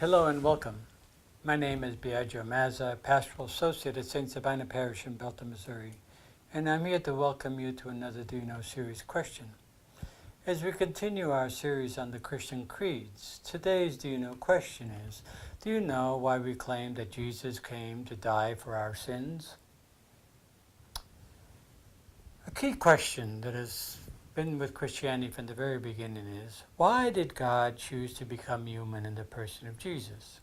Hello and welcome. My name is Biagio Mazza, Pastoral Associate at St. Sabina Parish in Belton, Missouri, and I'm here to welcome you to another Do You Know series question. As we continue our series on the Christian creeds, today's Do You Know question is, do you know why we claim that Jesus came to die for our sins? A key question that has been with Christianity from the very beginning is, why did God choose to become human in the person of Jesus?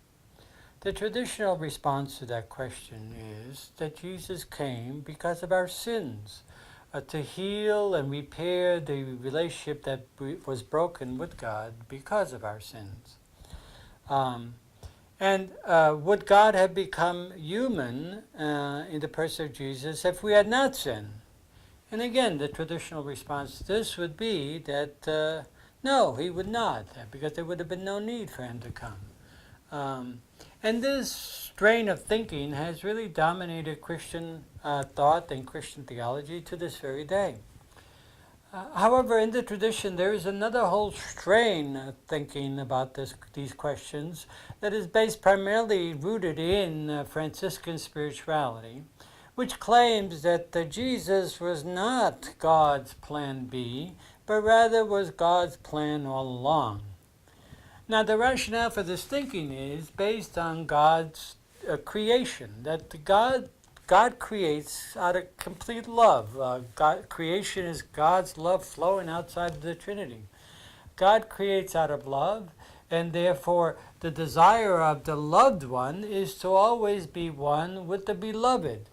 The traditional response to that question is that Jesus came because of our sins, to heal and repair the relationship that was broken with God because of our sins. Would God have become human in the person of Jesus if we had not sinned? And again, the traditional response to this would be that no, he would not, because there would have been no need for him to come. And this strain of thinking has really dominated Christian thought and Christian theology to this very day. However, in the tradition, there is another whole strain of thinking about these questions that is based primarily rooted in Franciscan spirituality, which claims that Jesus was not God's plan B, but rather was God's plan all along. Now, the rationale for this thinking is based on God's creation, that God creates out of complete love. Creation is God's love flowing outside of the Trinity. God creates out of love, and therefore the desire of the loved one is to always be one with the beloved.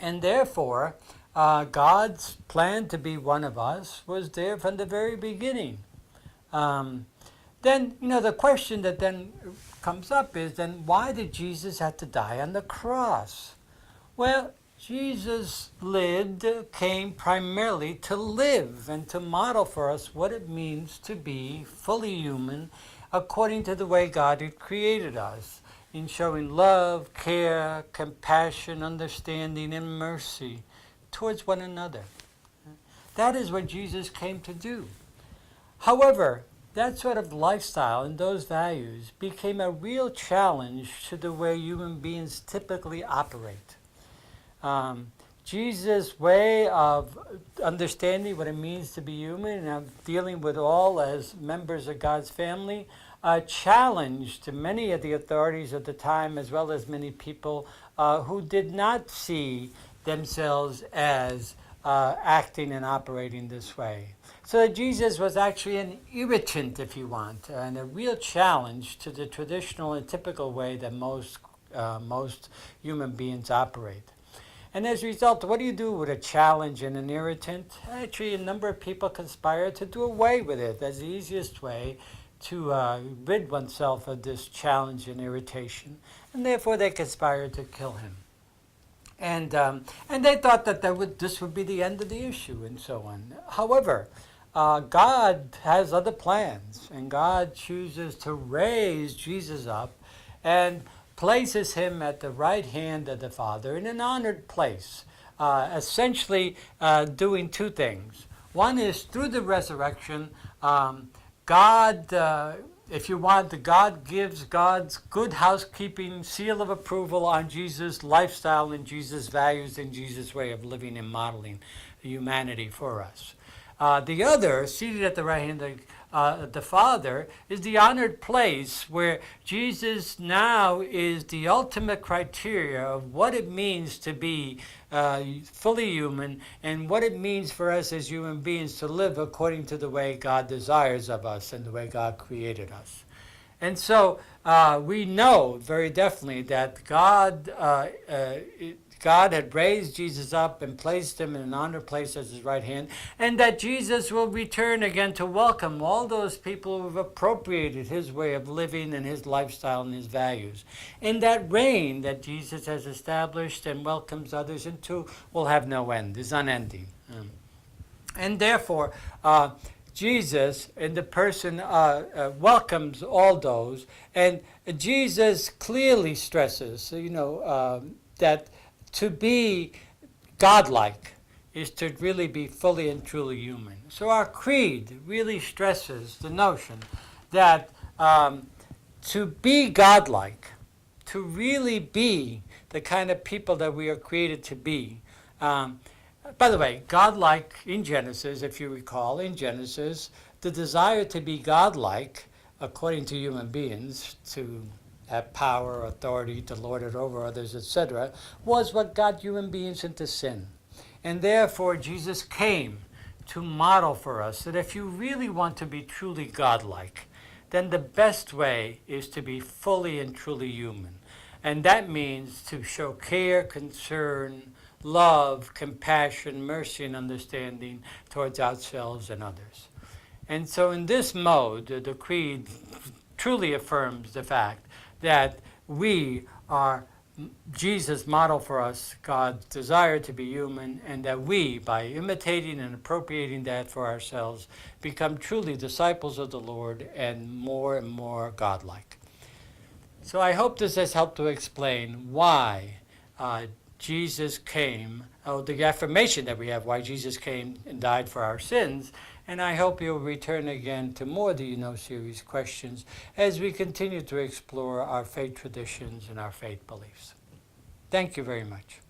And therefore, God's plan to be one of us was there from the very beginning. Then, the question that then comes up is, then why did Jesus have to die on the cross? Well, Jesus came primarily to live and to model for us what it means to be fully human according to the way God had created us, in showing love, care, compassion, understanding, and mercy towards one another. That is what Jesus came to do. However, that sort of lifestyle and those values became a real challenge to the way human beings typically operate. Jesus' way of understanding what it means to be human and of dealing with all as members of God's family challenged many of the authorities at the time, as well as many people who did not see themselves as acting and operating this way. So that Jesus was actually an irritant, if you want, and a real challenge to the traditional and typical way that most human beings operate. And as a result, what do you do with a challenge and an irritant? Actually, a number of people conspire to do away with it as the easiest way to rid oneself of this challenge and irritation. And therefore, they conspired to kill him. And they thought that this would be the end of the issue and so on. However, God has other plans, and God chooses to raise Jesus up and places him at the right hand of the Father in an honored place, essentially doing two things. One is through the resurrection, God, if you want, God gives God's good housekeeping seal of approval on Jesus' lifestyle and Jesus' values and Jesus' way of living and modeling humanity for us. The other, seated at the right hand of the Father, is the honored place where Jesus now is the ultimate criteria of what it means to be fully human and what it means for us as human beings to live according to the way God desires of us and the way God created us. And so we know very definitely that God had raised Jesus up and placed him in an honored place at his right hand, and that Jesus will return again to welcome all those people who have appropriated his way of living and his lifestyle and his values. And that reign that Jesus has established and welcomes others into will have no end, is unending. And therefore, Jesus in the person welcomes all those, and Jesus clearly stresses, that to be godlike is to really be fully and truly human. So our creed really stresses the notion that to be godlike, to really be the kind of people that we are created to be. By the way, godlike in Genesis, if you recall, in Genesis, the desire to be godlike, according to human beings, to have power, authority, to lord it over others, etc., was what got human beings into sin. And therefore, Jesus came to model for us that if you really want to be truly godlike, then the best way is to be fully and truly human. And that means to show care, concern, love, compassion, mercy, and understanding towards ourselves and others. And so in this mode, the Creed truly affirms the fact that we are Jesus' model for us, God's desire to be human, and that we, by imitating and appropriating that for ourselves, become truly disciples of the Lord and more godlike. So I hope this has helped to explain why Jesus came, the affirmation that we have, why Jesus came and died for our sins. And I hope you'll return again to more of the You Know series questions as we continue to explore our faith traditions and our faith beliefs. Thank you very much.